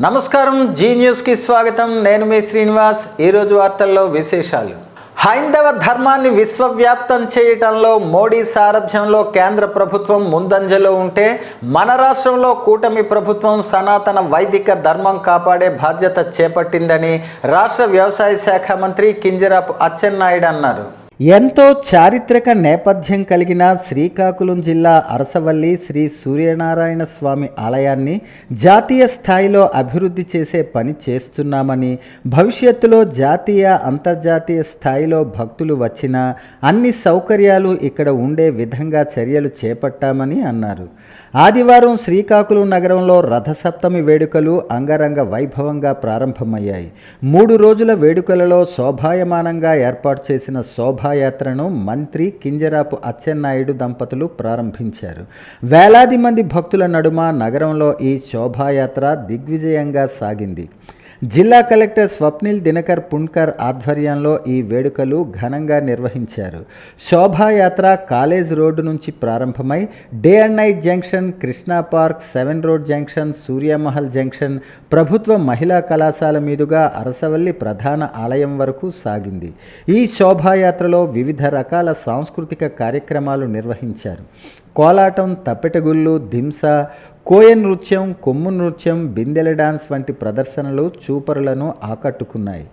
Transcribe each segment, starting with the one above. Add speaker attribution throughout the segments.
Speaker 1: నమస్కారం, జీ న్యూస్కి స్వాగతం. నేను మీ శ్రీనివాస్. ఈరోజు వార్తల్లో విశేషాలు. హైందవ ధర్మాన్ని విశ్వవ్యాప్తం చేయటంలో మోడీ సారథ్యంలో కేంద్ర ప్రభుత్వం ముందంజలో ఉంటే, మన రాష్ట్రంలో కూటమి ప్రభుత్వం సనాతన వైదిక ధర్మం కాపాడే బాధ్యత చేపట్టిందని రాష్ట్ర వ్యవసాయ శాఖ మంత్రి కింజరాపు అచ్చెన్నాయుడు అన్నారు. ఎంతో చారిత్రక నేపథ్యం కలిగిన శ్రీకాకుళం జిల్లా అరసవల్లి శ్రీ సూర్యనారాయణ స్వామి ఆలయాన్ని జాతీయ స్థాయిలో అభివృద్ధి చేసే పని చేస్తున్నామని, భవిష్యత్తులో జాతీయ అంతర్జాతీయ స్థాయిలో భక్తులు వచ్చినా అన్ని సౌకర్యాలు ఇక్కడ ఉండే విధంగా చర్యలు చేపట్టామని అన్నారు. ఆదివారం శ్రీకాకుళం నగరంలో రథసప్తమి వేడుకలు అంగరంగ వైభవంగా ప్రారంభమయ్యాయి. 3 రోజుల వేడుకలలో శోభాయమానంగా ఏర్పాటు చేసిన శోభాయాత్రను మంత్రి కింజరాపు అచ్చెన్నాయుడు దంపతులు ప్రారంభించారు. వేలాది మంది భక్తుల నడుమ నగరంలో ఈ శోభాయాత్ర దిగ్విజయంగా సాగింది. జిల్లా కలెక్టర్ స్వప్నిల్ దినకర్ పుణ్కర్ ఆధ్వర్యంలో ఈ వేడుకలు ఘనంగా నిర్వహించారు. శోభాయాత్ర కాలేజ్ రోడ్డు నుంచి ప్రారంభమై day and night junction, Krishna park, 7 road junction, Surya Mahal junction, ప్రభుత్వ మహిళా కళాశాల మీదుగా అరసవల్లి ప్రధాన ఆలయం వరకు సాగింది. ఈ శోభాయాత్రలో వివిధ రకాల సాంస్కృతిక కార్యక్రమాలు నిర్వహించారు. కోలాటం, తప్పెటగుళ్ళు, దింస, కోయ నృత్యం, కొమ్ము నృత్యం, బిందెల డాన్స్ వంటి ప్రదర్శనలు చూపరులను ఆకట్టుకున్నాయి.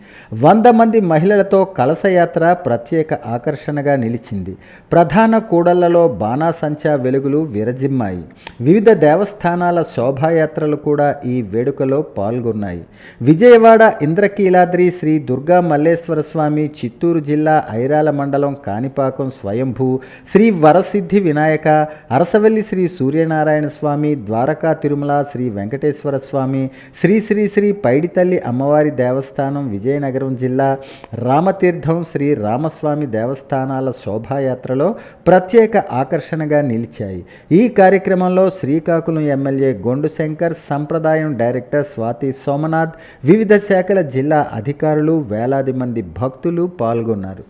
Speaker 1: 100 మంది మహిళలతో కలశయాత్ర ప్రత్యేక ఆకర్షణగా నిలిచింది. ప్రధాన కూడళ్లలో బాణాసంచా వెలుగులు విరజిమ్మాయి. వివిధ దేవస్థానాల శోభాయాత్రలు కూడా ఈ వేడుకలో పాల్గొన్నాయి. విజయవాడ ఇంద్రకీలాద్రి శ్రీ దుర్గా మల్లేశ్వర స్వామి, చిత్తూరు జిల్లా ఐరాల మండలం కాణిపాకం స్వయంభూ శ్రీ వరసిద్ధి వినాయక, అరసవల్లి శ్రీ సూర్యనారాయణ స్వామి, ద్వారకా తిరుమల శ్రీ వెంకటేశ్వర స్వామి, శ్రీ శ్రీ శ్రీ పైడితల్లి అమ్మవారి దేవస్థానం విజయనగరం జిల్లా, రామతీర్థం శ్రీ రామస్వామి దేవస్థానాల శోభాయాత్రలో ప్రత్యేక ఆకర్షణగా నిలిచాయి. ఈ కార్యక్రమంలో శ్రీకాకుళం ఎమ్మెల్యే గొండు శంకర్, సంప్రదాయం డైరెక్టర్ స్వాతి సోమనాథ్, వివిధ శాఖల జిల్లా అధికారులు, వేలాది మంది భక్తులు పాల్గొన్నారు.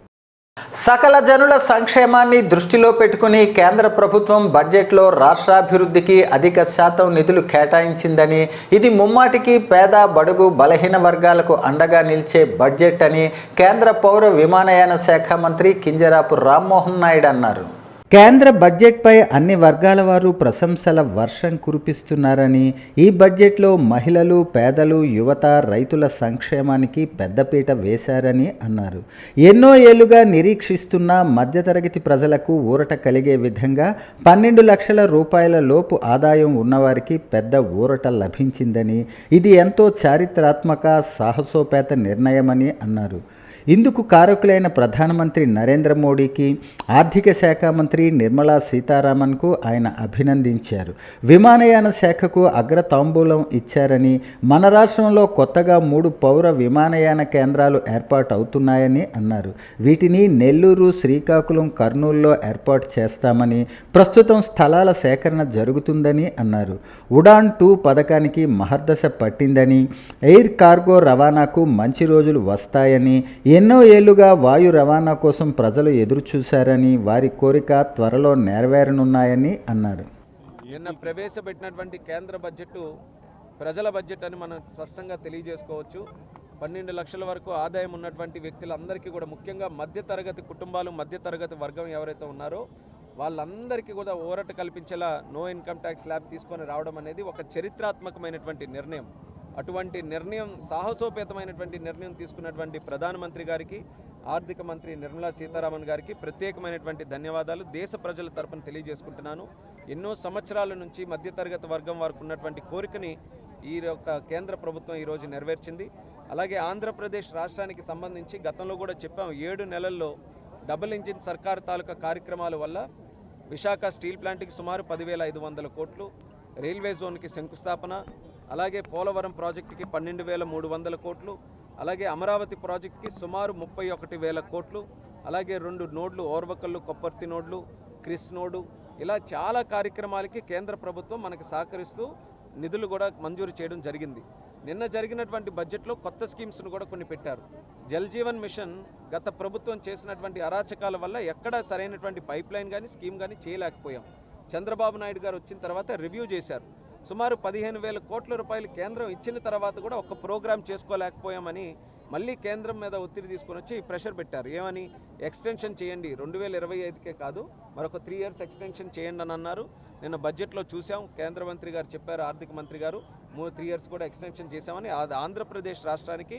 Speaker 1: సకల జనుల సంక్షేమాన్ని దృష్టిలో పెట్టుకుని కేంద్ర ప్రభుత్వం బడ్జెట్లో రాష్ట్రాభివృద్ధికి అధిక శాతం నిధులు కేటాయించిందని, ఇది ముమ్మాటికి పేద, బడుగు, బలహీన వర్గాలకు అండగా నిలిచే బడ్జెట్ అని కేంద్ర పౌర విమానయాన శాఖ మంత్రి కింజరాపు రామ్మోహన్ నాయుడు అన్నారు. కేంద్ర బడ్జెట్పై అన్ని వర్గాల వారు ప్రశంసల వర్షం కురిపిస్తున్నారని, ఈ బడ్జెట్లో మహిళలు, పేదలు, యువత, రైతుల సంక్షేమానికి పెద్దపీట వేశారని అన్నారు. ఎన్నో ఏళ్లుగా నిరీక్షిస్తున్న మధ్యతరగతి ప్రజలకు ఊరట కలిగే విధంగా 12 లక్షల రూపాయల లోపు ఆదాయం ఉన్నవారికి పెద్ద ఊరట లభించిందని, ఇది ఎంతో చారిత్రాత్మక, సాహసోపేత నిర్ణయమని అన్నారు. ఇందుకు కారకులైన ప్రధానమంత్రి నరేంద్ర మోడీకి, ఆర్థిక శాఖ మంత్రి నిర్మలా సీతారామన్కు ఆయన అభినందించారు. విమానయాన శాఖకు అగ్రతాంబూలం ఇచ్చారని, మన రాష్ట్రంలో కొత్తగా 3 పౌర విమానయాన కేంద్రాలు ఏర్పాటు అవుతున్నాయని అన్నారు. వీటిని నెల్లూరు, శ్రీకాకుళం, కర్నూలులో ఏర్పాటు చేస్తామని, ప్రస్తుతం స్థలాల సేకరణ జరుగుతుందని అన్నారు. ఉడాన్ 2 పథకానికి మహర్దశ పట్టిందని, ఎయిర్ కార్గో రవాణాకు మంచి రోజులు వస్తాయని, ఎన్నో ఏళ్లుగా వాయు రవాణా కోసం ప్రజలు ఎదురు చూశారని, వారి కోరిక త్వరలో నెరవేరనున్నాయని అన్నారు.
Speaker 2: నిన్న ప్రవేశపెట్టినటువంటి కేంద్ర బడ్జెట్ ప్రజల బడ్జెట్ అని మనం స్పష్టంగా తెలియజేసుకోవచ్చు. 12 లక్షల వరకు ఆదాయం ఉన్నటువంటి వ్యక్తులందరికీ కూడా, ముఖ్యంగా మధ్యతరగతి కుటుంబాలు, మధ్యతరగతి వర్గం ఎవరైతే ఉన్నారో వాళ్ళందరికీ కూడా ఊరట కల్పించేలా నో ఇన్కమ్ ట్యాక్స్ స్లాబ్ తీసుకొని రావడం అనేది ఒక చరిత్రాత్మకమైనటువంటి నిర్ణయం. అటువంటి నిర్ణయం, సాహసోపేతమైనటువంటి నిర్ణయం తీసుకున్నటువంటి ప్రధానమంత్రి గారికి, ఆర్థిక మంత్రి నిర్మలా సీతారామన్ గారికి ప్రత్యేకమైనటువంటి ధన్యవాదాలు దేశ ప్రజల తరపున తెలియజేసుకుంటున్నాను. ఎన్నో సంవత్సరాల నుంచి మధ్యతరగతి వర్గం వారికి ఉన్నటువంటి కోరికని ఈ యొక్క కేంద్ర ప్రభుత్వం ఈరోజు నెరవేర్చింది. అలాగే ఆంధ్రప్రదేశ్ రాష్ట్రానికి సంబంధించి గతంలో కూడా చెప్పాం, 7 నెలల్లో డబుల్ ఇంజిన్ సర్కార్ తాలూకా కార్యక్రమాల వల్ల విశాఖ స్టీల్ ప్లాంట్కి సుమారు 10,500 కోట్లు, రైల్వే జోన్కి శంకుస్థాపన, అలాగే పోలవరం ప్రాజెక్టుకి 12,300 కోట్లు, అలాగే అమరావతి ప్రాజెక్టుకి సుమారు 31,000 కోట్లు, అలాగే 2 నోడ్లు, ఓర్వకల్లు కొప్పర్తి నోడ్లు, క్రిస్ నోడు, ఇలా చాలా కార్యక్రమాలకి కేంద్ర ప్రభుత్వం మనకి సహకరిస్తూ నిధులు కూడా మంజూరు చేయడం జరిగింది. నిన్న జరిగినటువంటి బడ్జెట్లో కొత్త స్కీమ్స్ను కూడా కొన్ని పెట్టారు. జల్ జీవన్ మిషన్ గత ప్రభుత్వం చేసినటువంటి అరాచకాల వల్ల ఎక్కడా సరైనటువంటి పైప్ లైన్ కానీ స్కీమ్ కానీ చేయలేకపోయాం. చంద్రబాబు నాయుడు గారు వచ్చిన తర్వాత రివ్యూ చేశారు. సుమారు 15,000 కోట్ల రూపాయలు కేంద్రం ఇచ్చిన తర్వాత కూడా ఒక్క ప్రోగ్రాం చేసుకోలేకపోయామని మళ్ళీ కేంద్రం మీద ఒత్తిడి తీసుకొని వచ్చి ప్రెషర్ పెట్టారు. ఏమని? ఎక్స్టెన్షన్ చేయండి, 2025కే కాదు మరొక 3 years ఎక్స్టెన్షన్ చేయండి అని అన్నారు. నిన్న బడ్జెట్లో చూసాం, కేంద్ర మంత్రి గారు చెప్పారు, ఆర్థిక మంత్రి గారు 3 years కూడా ఎక్స్టెన్షన్ చేశామని. అది ఆంధ్రప్రదేశ్ రాష్ట్రానికి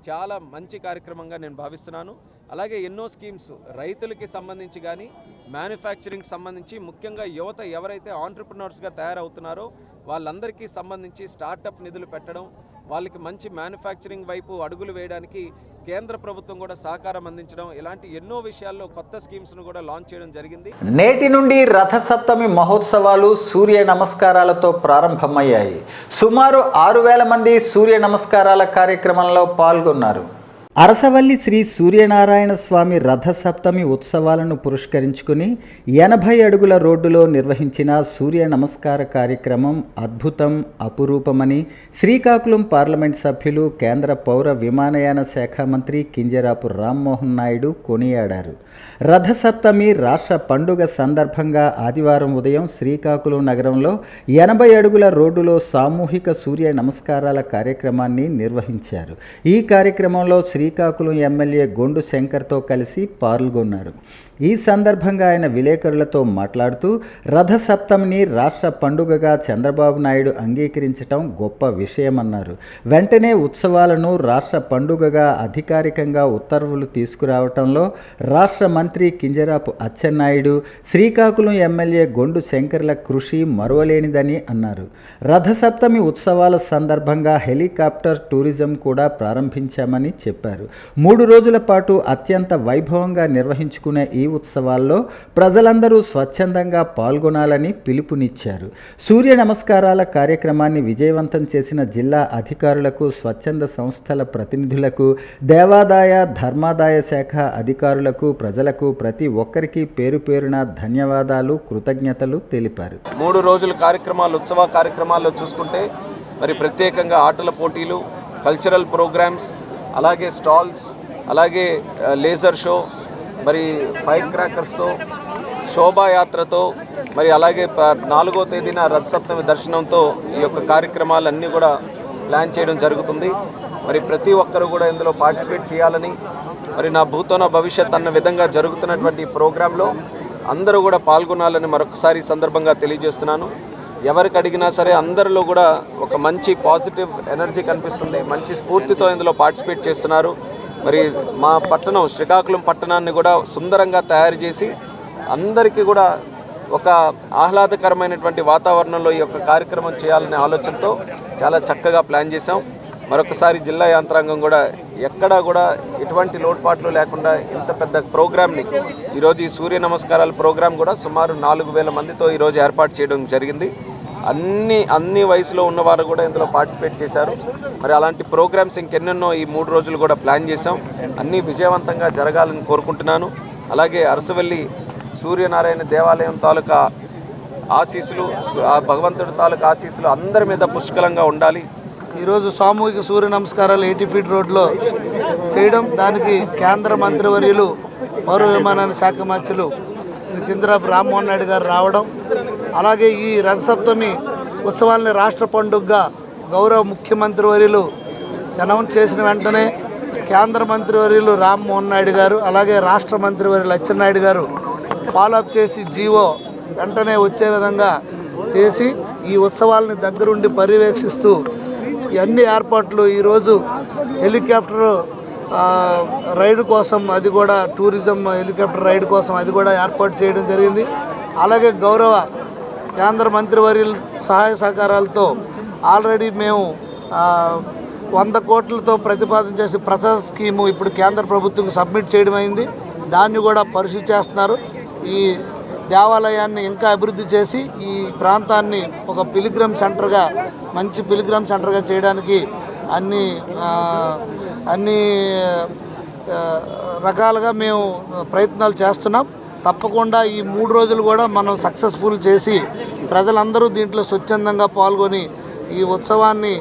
Speaker 2: చాలా మంచి కార్యక్రమంగా నేను భావిస్తున్నాను. అలాగే ఎన్నో స్కీమ్స్ రైతులకి సంబంధించి కానీ మ్యానుఫ్యాక్చరింగ్ సంబంధించి, ముఖ్యంగా యువత ఎవరైతే ఆంట్రప్రినర్స్గా తయారవుతున్నారో వాళ్ళందరికీ సంబంధించి స్టార్టప్ నిధులు పెట్టడం, వాళ్ళకి మంచి మ్యానుఫ్యాక్చరింగ్ వైపు అడుగులు వేయడానికి కేంద్ర ప్రభుత్వం కూడా సహకారం అందించడం, ఇలాంటి ఎన్నో విషయాల్లో కొత్త స్కీమ్స్ను కూడా లాంచ్ చేయడం జరిగింది.
Speaker 1: నేటి నుండి రథసప్తమి మహోత్సవాలు సూర్య నమస్కారాలతో ప్రారంభమయ్యాయి. సుమారు 6,000 మంది సూర్య నమస్కారాల కార్యక్రమంలో పాల్గొన్నారు. అరసవల్లి శ్రీ సూర్యనారాయణ స్వామి రథసప్తమి ఉత్సవాలను పురస్కరించుకుని 80 అడుగుల రోడ్డులో నిర్వహించిన సూర్య నమస్కార కార్యక్రమం అద్భుతం, అపురూపమని శ్రీకాకుళం పార్లమెంట్ సభ్యులు, కేంద్ర పౌర విమానయాన శాఖ మంత్రి కింజరాపు రామ్మోహన్ నాయుడు కొనియాడారు. రథసప్తమి రాష్ట్ర పండుగ సందర్భంగా ఆదివారం ఉదయం శ్రీకాకుళం నగరంలో 80 అడుగుల రోడ్డులో సామూహిక సూర్య నమస్కారాల కార్యక్రమాన్ని నిర్వహించారు. ఈ కార్యక్రమంలో శ్రీకాకుళం ఎమ్మెల్యే గొండు శంకర్తో కలిసి పాల్గొన్నారు. ఈ సందర్భంగా ఆయన విలేకరులతో మాట్లాడుతూ రథసప్తమిని రాష్ట్ర పండుగగా చంద్రబాబు నాయుడు అంగీకరించడం గొప్ప విషయమన్నారు. వెంటనే ఉత్సవాలను రాష్ట్ర పండుగగా అధికారికంగా ఉత్తర్వులు తీసుకురావడంలో రాష్ట్ర మంత్రి కింజరాపు అచ్చెన్నాయుడు, శ్రీకాకుళం ఎమ్మెల్యే గొండు శంకర్ల కృషి మరువలేనిదని అన్నారు. రథసప్తమి ఉత్సవాల సందర్భంగా హెలికాప్టర్ టూరిజం కూడా ప్రారంభించామని చెప్పారు. 3 రోజుల పాటు అత్యంత వైభవంగా నిర్వహించుకునే ఈ ఉత్సవాల్లో ప్రజలందరూ స్వచ్ఛందంగా పాల్గొనాలని పిలుపునిచ్చారు. సూర్య నమస్కారాల కార్యక్రమాన్ని విజయవంతం చేసిన జిల్లా అధికారులకు, స్వచ్ఛంద సంస్థల ప్రతినిధులకు, దేవాదాయ ధర్మాదాయ శాఖ అధికారులకు, ప్రజలకు ప్రతి ఒక్కరికి పేరు పేరున ధన్యవాదాలు, కృతజ్ఞతలు తెలిపారు.
Speaker 2: 3 రోజుల కార్యక్రమాలు, ఉత్సవ కార్యక్రమాల్లో చూసుకుంటే మరి ప్రత్యేకంగా ఆటల పోటీలు, కల్చరల్ ప్రోగ్రామ్స్, అలాగే స్టాల్స్, అలాగే లేజర్ షో, మరి ఫైర్ క్రాకర్స్తో, శోభాయాత్రతో, మరి అలాగే 4వ తేదీన రథసప్తమి దర్శనంతో ఈ యొక్క కార్యక్రమాలన్నీ కూడా ప్లాన్ చేయడం జరుగుతుంది. మరి ప్రతి ఒక్కరు కూడా ఇందులో పార్టిసిపేట్ చేయాలని, మరి నా భూతో నా భవిష్యత్ అన్న విధంగా జరుగుతున్నటువంటి ఈ ప్రోగ్రాంలో అందరూ కూడా పాల్గొనాలని మరొకసారి సందర్భంగా తెలియజేస్తున్నాను. ఎవరికి అడిగినా సరే అందరిలో కూడా ఒక మంచి పాజిటివ్ ఎనర్జీ కనిపిస్తుంది, మంచి స్ఫూర్తితో ఇందులో పార్టిసిపేట్ చేస్తున్నారు. మరి మా పట్టణం, శ్రీకాకుళం పట్టణాన్ని కూడా సుందరంగా తయారు చేసి అందరికీ కూడా ఒక ఆహ్లాదకరమైనటువంటి వాతావరణంలో ఈ యొక్క కార్యక్రమం చేయాలనే ఆలోచనతో చాలా చక్కగా ప్లాన్ చేశాం. మరొకసారి జిల్లా యంత్రాంగం కూడా ఎక్కడా కూడా ఎటువంటి లోటుపాట్లు లేకుండా ఇంత పెద్ద ప్రోగ్రామ్ని ఈరోజు ఈ సూర్య నమస్కారాల ప్రోగ్రాం కూడా సుమారు 4,000 మందితో ఈరోజు ఏర్పాటు చేయడం జరిగింది. అన్ని వయసులో ఉన్నవారు కూడా ఇందులో పార్టిసిపేట్ చేశారు. మరి అలాంటి ప్రోగ్రామ్స్ ఇంకెన్నెన్నో ఈ 3 రోజులు కూడా ప్లాన్ చేశాం. అన్నీ విజయవంతంగా జరగాలని కోరుకుంటున్నాను. అలాగే అరసవల్లి సూర్యనారాయణ దేవాలయం తాలూకా ఆశీస్సులు, ఆ భగవంతుడి తాలూకా ఆశీస్సులు అందరి మీద పుష్కలంగా ఉండాలి.
Speaker 3: ఈరోజు సామూహిక సూర్య నమస్కారాలు 80 ఫీట్ రోడ్లో చేయడం, దానికి కేంద్ర మంత్రివర్యులు, పౌర విమానయాన శాఖ మంత్రులు శ్రీ కింజరాపు రామ్మోహన్ నాయుడు గారు రావడం, అలాగే ఈ రథసప్తమి ఉత్సవాలని రాష్ట్ర పండుగగా గౌరవ ముఖ్యమంత్రి వర్యులు అనౌన్స్ చేసిన వెంటనే కేంద్ర మంత్రివర్యులు రామ్మోహన్ నాయుడు గారు, అలాగే రాష్ట్ర మంత్రివర్యులు అచ్చెన్నాయుడు గారు ఫాలోఅప్ చేసి జీవో వెంటనే వచ్చే విధంగా చేసి ఈ ఉత్సవాలని దగ్గరుండి పర్యవేక్షిస్తూ ఈ అన్ని ఏర్పాట్లు, ఈరోజు హెలికాప్టర్ రైడ్ కోసం, అది కూడా టూరిజం హెలికాప్టర్ రైడ్ కోసం అది కూడా ఏర్పాటు చేయడం జరిగింది. అలాగే గౌరవ కేంద్ర మంత్రివర్యుల సహాయ సహకారాలతో ఆల్రెడీ మేము 100 కోట్లతో ప్రతిపాదన చేసి ప్రసాద్ స్కీము ఇప్పుడు కేంద్ర ప్రభుత్వం సబ్మిట్ చేయడం అయింది. దాన్ని కూడా పరిశీలి చేస్తున్నారు. ఈ దేవాలయాన్ని ఇంకా అభివృద్ధి చేసి ఈ ప్రాంతాన్ని ఒక పిలిగ్రమ్ సెంటర్గా, మంచి పిలిగ్రమ్ సెంటర్గా చేయడానికి అన్ని రకాలుగా మేము ప్రయత్నాలు చేస్తున్నాం. తప్పకుండా ఈ 3 రోజులు కూడా మనం సక్సెస్ఫుల్ చేసి ప్రజలందరూ దీంట్లో స్వచ్ఛందంగా పాల్గొని ఈ ఉత్సవాన్ని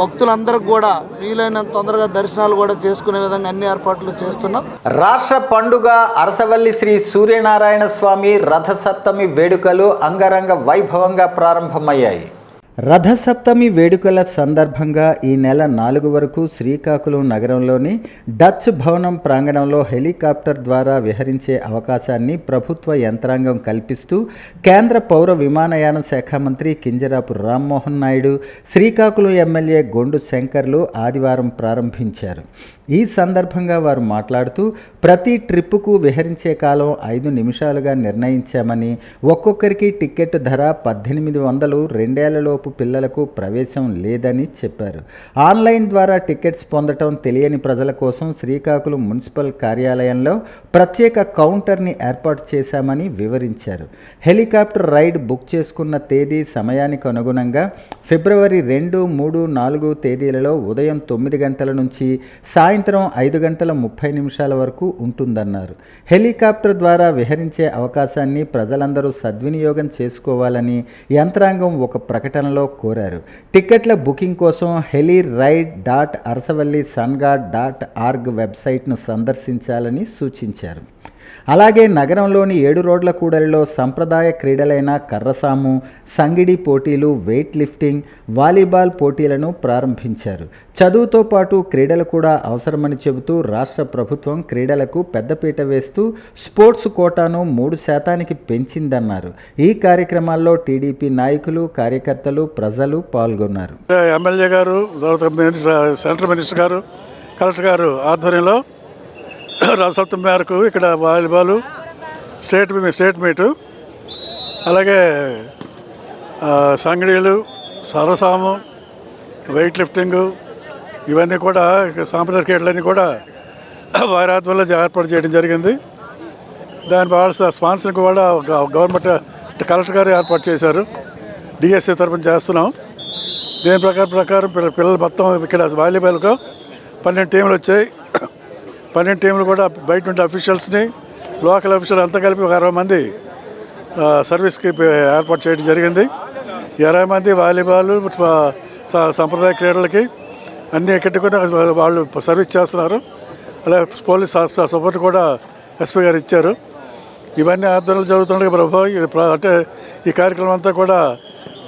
Speaker 3: భక్తులందరికీ కూడా వీలైనంత తొందరగా దర్శనాలు కూడా చేసుకునే విధంగా అన్ని ఏర్పాట్లు చేస్తున్నాం.
Speaker 1: రాష్ట్ర పండుగ అరసవల్లి శ్రీ సూర్యనారాయణ స్వామి రథసప్తమి వేడుకలు అంగరంగ వైభవంగా ప్రారంభమయ్యాయి. రథసప్తమి వేడుకల సందర్భంగా ఈ నెల 4 వరకు శ్రీకాకుళం నగరంలోని డచ్ భవనం ప్రాంగణంలో హెలికాప్టర్ ద్వారా విహరించే అవకాశాన్ని ప్రభుత్వ యంత్రాంగం కల్పిస్తూ కేంద్ర పౌర విమానయాన శాఖ మంత్రి కింజరాపు రామ్మోహన్ నాయుడు, శ్రీకాకుళం ఎమ్మెల్యే గొండు శంకర్లు ఆదివారం ప్రారంభించారు. ఈ సందర్భంగా వారు మాట్లాడుతూ ప్రతి ట్రిప్పుకు విహరించే కాలం 5 నిమిషాలుగా నిర్ణయించామని, ఒక్కొక్కరికి టికెట్ ధర 1800, 2 ఏళ్లలోపు పిల్లలకు ప్రవేశం లేదని చెప్పారు. ఆన్లైన్ ద్వారా టికెట్స్ పొందటం తెలియని ప్రజల కోసం శ్రీకాకుళం మున్సిపల్ కార్యాలయంలో ప్రత్యేక కౌంటర్ని ఏర్పాటు చేశామని వివరించారు. హెలికాప్టర్ రైడ్ బుక్ చేసుకున్న తేదీ, సమయానికి అనుగుణంగా ఫిబ్రవరి 2, 3, 4 తేదీలలో ఉదయం 9 గంటల నుంచి సాయంత్రం 5 గంటల 30 నిమిషాల వరకు ఉంటుందన్నారు. హెలికాప్టర్ ద్వారా విహరించే అవకాశాన్ని ప్రజలందరూ సద్వినియోగం చేసుకోవాలని యంత్రాంగం ఒక ప్రకటనలో కోరారు. టికెట్ల బుకింగ్ కోసం heliride.arsavalli.sun.org వెబ్సైట్ను సందర్శించాలని సూచించారు. అలాగే నగరంలోని 7 రోడ్ల కూడలిలో సంప్రదాయ క్రీడలైన కర్రసాము, సంగిడి పోటీలు, వెయిట్ లిఫ్టింగ్, వాలీబాల్ పోటీలను ప్రారంభించారు. చదువుతో పాటు క్రీడలు కూడా అవసరమని చెబుతూ రాష్ట్ర ప్రభుత్వం క్రీడలకు పెద్దపీట వేస్తూ స్పోర్ట్స్ కోటాను 3% పెంచిందన్నారు. ఈ కార్యక్రమాల్లో టీడీపీ నాయకులు, కార్యకర్తలు, ప్రజలు పాల్గొన్నారు.
Speaker 4: ఎమ్మెల్యే గారు, సెంట్రల్ మినిస్టర్ గారు, కలెక్టర్ గారు ఆధ్వర్యంలో రథసప్తమి మేరకు ఇక్కడ వాలీబాల్ స్టేట్ మీటు, అలాగే సంగడీలు, సరసాము, వెయిట్ లిఫ్టింగు, ఇవన్నీ కూడా సాంప్రదాయ క్రీడలన్నీ కూడా వారి ఆధ్వర్యంలో ఏర్పాటు చేయడం జరిగింది. దాని వాళ్ళ స్పాన్సర్కి కూడా గవర్నమెంట్ కలెక్టర్ గారు ఏర్పాటు చేశారు. డిఎస్సీ తరఫున చేస్తున్నాం. దీని ప్రకారం పిల్లలు మొత్తం ఇక్కడ వాలీబాల్కు 12 టీంలు వచ్చాయి. 12 టీంలు కూడా బయట ఉండే అఫీషియల్స్ని, లోకల్ అఫీషియల్ అంతా కలిపి ఒక 60 మంది సర్వీస్కి ఏర్పాటు చేయడం జరిగింది. 20 మంది వాలీబాల్, సంప్రదాయ క్రీడలకి అన్నీ ఎక్కడికి వాళ్ళు సర్వీస్ చేస్తున్నారు. అలాగే పోలీస్ సపోర్ట్ కూడా ఎస్పీ గారు ఇచ్చారు. ఇవన్నీ ఆధ్వర్యంలో జరుగుతుండే అంటే ఈ కార్యక్రమం అంతా కూడా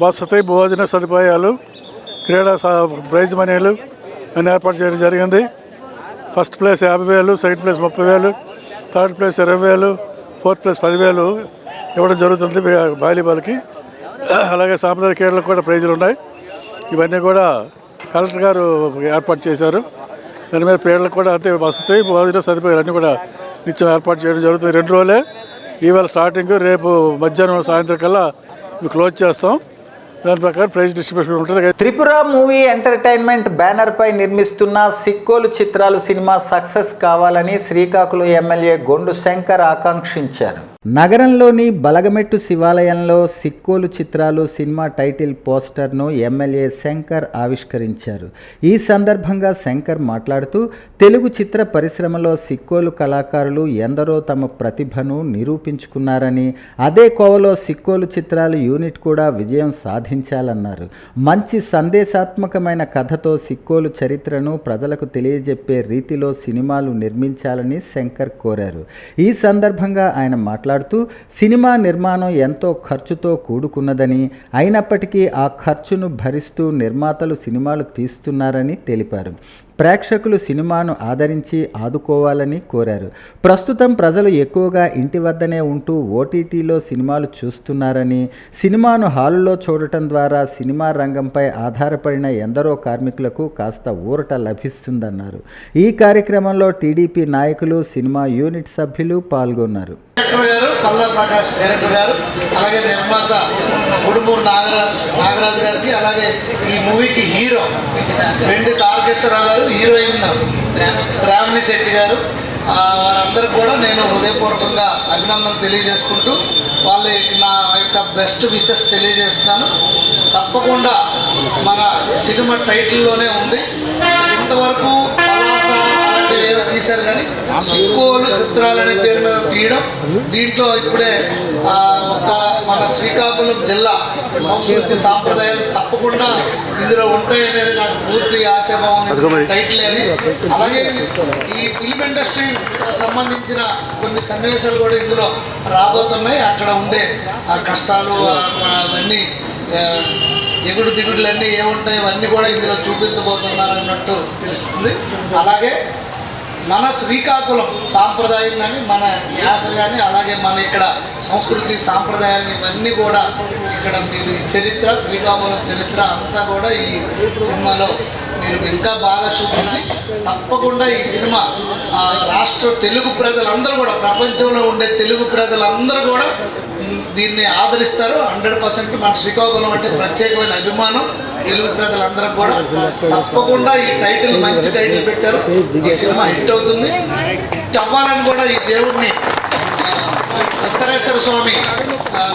Speaker 4: వసతి, భోజన సదుపాయాలు, క్రీడా ప్రైజ్ మనీలు అన్నీ ఏర్పాటు చేయడం జరిగింది. First place 50,000, second place 30,000, third place 20,000, fourth place 10,000 ఇవ్వడం జరుగుతుంది వాలీబాల్కి. అలాగే సాంప్రదాయ క్రీడలకు కూడా ప్రైజులు ఉన్నాయి. ఇవన్నీ కూడా కలెక్టర్ గారు ఏర్పాటు చేశారు. దాని మీద క్రీడలకు కూడా అంతే వసతి, భోజన సదుపాయాలు అన్నీ కూడా నిత్యం ఏర్పాటు చేయడం జరుగుతుంది. 2 రోజులే. ఇవాళ స్టార్టింగ్, రేపు మధ్యాహ్నం సాయంత్రం కల్లా క్లోజ్ చేస్తాం. దాని ప్రకారం ప్రైజ్ డిస్ట్రిబ్యూషన్ ఉంటుంది.
Speaker 1: త్రిపుర మూవీ ఎంటర్టైన్మెంట్ బ్యానర్ పై నిర్మిస్తున్న సిక్కోలు చిత్రాలు సినిమా సక్సెస్ కావాలని శ్రీకాకుళం ఎమ్మెల్యే గొండు శంకర్ ఆకాంక్షించారు. నగరంలోని బలగమెట్టు శివాలయంలో సిక్కోలు చిత్రాలు సినిమా టైటిల్ పోస్టర్ను ఎమ్మెల్యే శంకర్ ఆవిష్కరించారు. ఈ సందర్భంగా శంకర్ మాట్లాడుతూ తెలుగు చిత్ర పరిశ్రమలో సిక్కోలు కళాకారులు ఎందరో తమ ప్రతిభను నిరూపించుకున్నారని, అదే కోవలో సిక్కోలు చిత్రాలు యూనిట్ కూడా విజయం సాధించాలన్నారు. మంచి సందేశాత్మకమైన కథతో సిక్కోలు చరిత్రను ప్రజలకు తెలియజెప్పే రీతిలో సినిమాలు నిర్మించాలని శంకర్ కోరారు. ఈ సందర్భంగా ఆయన మాట్లాడుతూ సినిమా నిర్మాణం ఎంతో ఖర్చుతో కూడుకున్నదని, అయినప్పటికీ ఆ ఖర్చును భరిస్తూ నిర్మాతలు సినిమాలు తీస్తున్నారని తెలిపారు. ప్రేక్షకులు సినిమాను ఆదరించి ఆదుకోవాలని కోరారు. ప్రస్తుతం ప్రజలు ఎక్కువగా ఇంటి వద్దనే ఉంటూ ఓటీటీలో సినిమాలు చూస్తున్నారని, సినిమాను హాలులో చూడటం ద్వారా సినిమా రంగంపై ఆధారపడిన ఎందరో కార్మికులకు కాస్త ఊరట లభిస్తుందన్నారు. ఈ కార్యక్రమంలో టీడీపీ నాయకులు, సినిమా యూనిట్ సభ్యులు పాల్గొన్నారు.
Speaker 3: పల్లా ప్రకాష్ డైరెక్టర్ గారు, అలాగే నిర్మాత ఉడుమూరు నాగరాజు గారికి, అలాగే ఈ మూవీకి హీరో వెండి తారకేశ్వరరావు గారు, హీరోయిన్ శ్రావణి శెట్టి గారు, వారందరూ కూడా నేను హృదయపూర్వకంగా అభినందనలు తెలియజేసుకుంటూ వాళ్ళకి నా యొక్క బెస్ట్ విషెస్ తెలియజేస్తున్నాను. తప్పకుండా మన సినిమా టైటిల్లోనే ఉంది. ఇంతవరకు పలాస తీశారు కానీ సిక్కోలు చిత్రాలు అనే పేరు మీద తీయడం, దీంట్లో ఇప్పుడే మన శ్రీకాకుళం జిల్లా సంస్కృతి సాంప్రదాయాలు తప్పకుండా ఇందులో ఉంటాయనేది నాకు పూర్తి ఆశాభావం టైటిల్ అది. అలాగే ఈ ఫిల్మ్ ఇండస్ట్రీ సంబంధించిన కొన్ని సన్నివేశాలు కూడా ఇందులో రాబోతున్నాయి. అక్కడ ఉండే ఆ కష్టాలు అవన్నీ ఎగుడు దిగుడులన్నీ ఏముంటాయి అవన్నీ కూడా ఇందులో చూపించబోతున్నారు అన్నట్టు తెలుస్తుంది. అలాగే మన శ్రీకాకుళం సాంప్రదాయం కానీ మన యాస కానీ అలాగే మన ఇక్కడ సంస్కృతి సాంప్రదాయాలు ఇవన్నీ కూడా ఇక్కడ మీరు చరిత్ర శ్రీకాకుళం చరిత్ర అంతా కూడా ఈ సినిమాలో మీరు ఇంకా బాగా చూపించి తప్పకుండా ఈ సినిమా రాష్ట్ర తెలుగు ప్రజలందరూ కూడా ప్రపంచంలో ఉండే తెలుగు ప్రజలందరూ కూడా దీన్ని ఆదరిస్తారు. 100% మన శ్రీకాకుళం అంటే ప్రత్యేకమైన అభిమానం తెలుగు ప్రజలందరూ కూడా. తప్పకుండా ఈ టైటిల్ మంచి టైటిల్ పెట్టారు. ఈ సినిమా హిట్ అవుతుంది. హిట్ అవ్వాలని కూడా ఈ దేవుడిని ఉత్తరేశ్వర స్వామి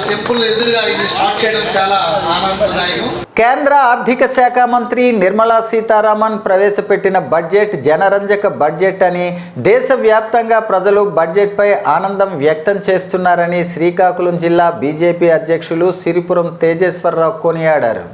Speaker 3: టెంపుల్ ఎదురుగా ఇది స్టార్ట్ చేయడం చాలా ఆనందదాయకం.
Speaker 1: కేంద్ర ఆర్థిక శాఖ మంత్రి నిర్మలా సీతారామన్ ప్రవేశపెట్టిన బడ్జెట్ జనరంజక బడ్జెట్ అని దేశవ్యాప్తంగా ప్రజలు బడ్జెట్పై ఆనందం వ్యక్తం చేస్తున్నారని శ్రీకాకుళం జిల్లా బీజేపీ అధ్యక్షులు సిరిపురం తేజేశ్వరరావు కొనియాడారు.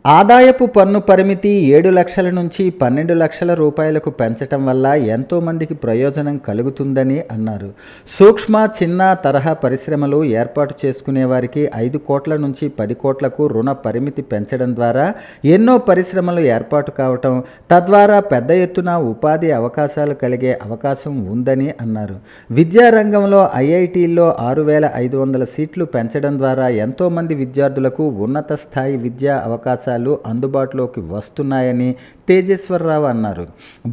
Speaker 1: ఆదాయపు పన్ను పరిమితి 7 లక్షల నుంచి 12 లక్షల రూపాయలకు పెంచటం వల్ల ఎంతోమందికి ప్రయోజనం కలుగుతుందని అన్నారు. సూక్ష్మ చిన్న తరహా పరిశ్రమలు ఏర్పాటు చేసుకునే వారికి 5 కోట్ల నుంచి 10 కోట్లకు రుణ పరిమితి పెంచడం ద్వారా ఎన్నో పరిశ్రమలు ఏర్పాటు కావటం, తద్వారా పెద్ద ఎత్తున ఉపాధి అవకాశాలు కలిగే అవకాశం ఉందని అన్నారు. విద్యారంగంలో ఐఐటీల్లో 6500 సీట్లు పెంచడం ద్వారా ఎంతోమంది విద్యార్థులకు ఉన్నత స్థాయి విద్యా అవకాశాలు అందుబాటులోకి వస్తున్నాయని తేజేశ్వరరావు అన్నారు.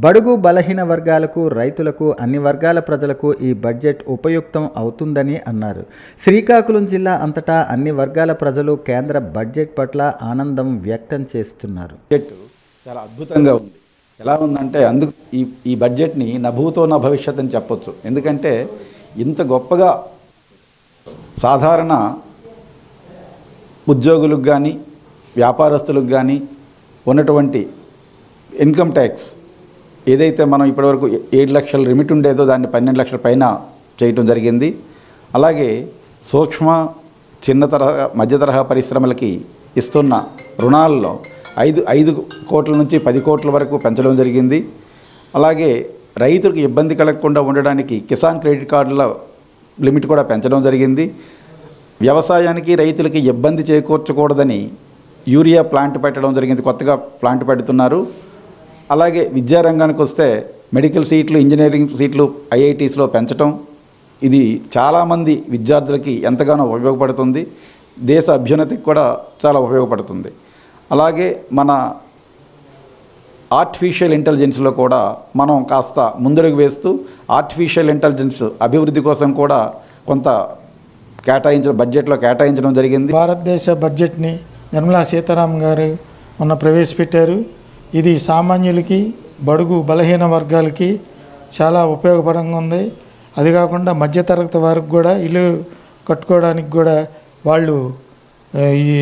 Speaker 1: బడుగు బలహీన వర్గాలకు, రైతులకు, అన్ని వర్గాల ప్రజలకు ఈ బడ్జెట్ ఉపయుక్తం అవుతుందని అన్నారు. శ్రీకాకుళం జిల్లా అంతటా అన్ని వర్గాల ప్రజలు కేంద్ర బడ్జెట్ పట్ల ఆనందం వ్యక్తం చేస్తున్నారు.
Speaker 5: బడ్జెట్ చాలా అద్భుతంగా ఉంది. ఎలా ఉందంటే ఈ బడ్జెట్ని నభూతో నా భవిష్యత్ అని చెప్పొచ్చు. ఎందుకంటే ఇంత గొప్పగా సాధారణ ఉద్యోగులకు కానీ వ్యాపారస్తులకు కానీ ఉన్నటువంటి ఇన్కమ్ ట్యాక్స్ ఏదైతే మనం ఇప్పటివరకు 7 లక్షల లిమిట్ ఉండేదో దాన్ని 12 లక్షల పైన చేయటం జరిగింది. అలాగే సూక్ష్మ చిన్న తరహా మధ్య తరహా పరిశ్రమలకి ఇస్తున్న రుణాల్లో 5 కోట్ల నుంచి 10 కోట్ల వరకు పెంచడం జరిగింది. అలాగే రైతులకు ఇబ్బంది కలగకుండా ఉండడానికి కిసాన్ క్రెడిట్ కార్డుల లిమిట్ కూడా పెంచడం జరిగింది. వ్యవసాయానికి రైతులకి ఇబ్బంది చేకూర్చకూడదని యూరియా ప్లాంట్ పెట్టడం జరిగింది. కొత్తగా ప్లాంట్ పెడుతున్నారు. అలాగే విద్యారంగానికి వస్తే మెడికల్ సీట్లు, ఇంజనీరింగ్ సీట్లు ఐఐటీస్లో పెంచడం, ఇది చాలామంది విద్యార్థులకి ఎంతగానో ఉపయోగపడుతుంది. దేశ అభ్యున్నతికి కూడా చాలా ఉపయోగపడుతుంది. అలాగే మన ఆర్టిఫిషియల్ ఇంటెలిజెన్స్లో కూడా మనం కాస్త ముందడుగు వేస్తూ ఆర్టిఫిషియల్ ఇంటెలిజెన్స్ అభివృద్ధి కోసం కూడా కొంత బడ్జెట్లో కేటాయించడం జరిగింది.
Speaker 6: భారతదేశ బడ్జెట్ని నిర్మలా సీతారామన్ గారు మొన్న ప్రవేశపెట్టారు. ఇది సామాన్యులకి, బడుగు బలహీన వర్గాలకి చాలా ఉపయోగపరంగా ఉంది. అది కాకుండా మధ్యతరగతి వారికి కూడా ఇల్లు కట్టుకోవడానికి కూడా వాళ్ళు ఈ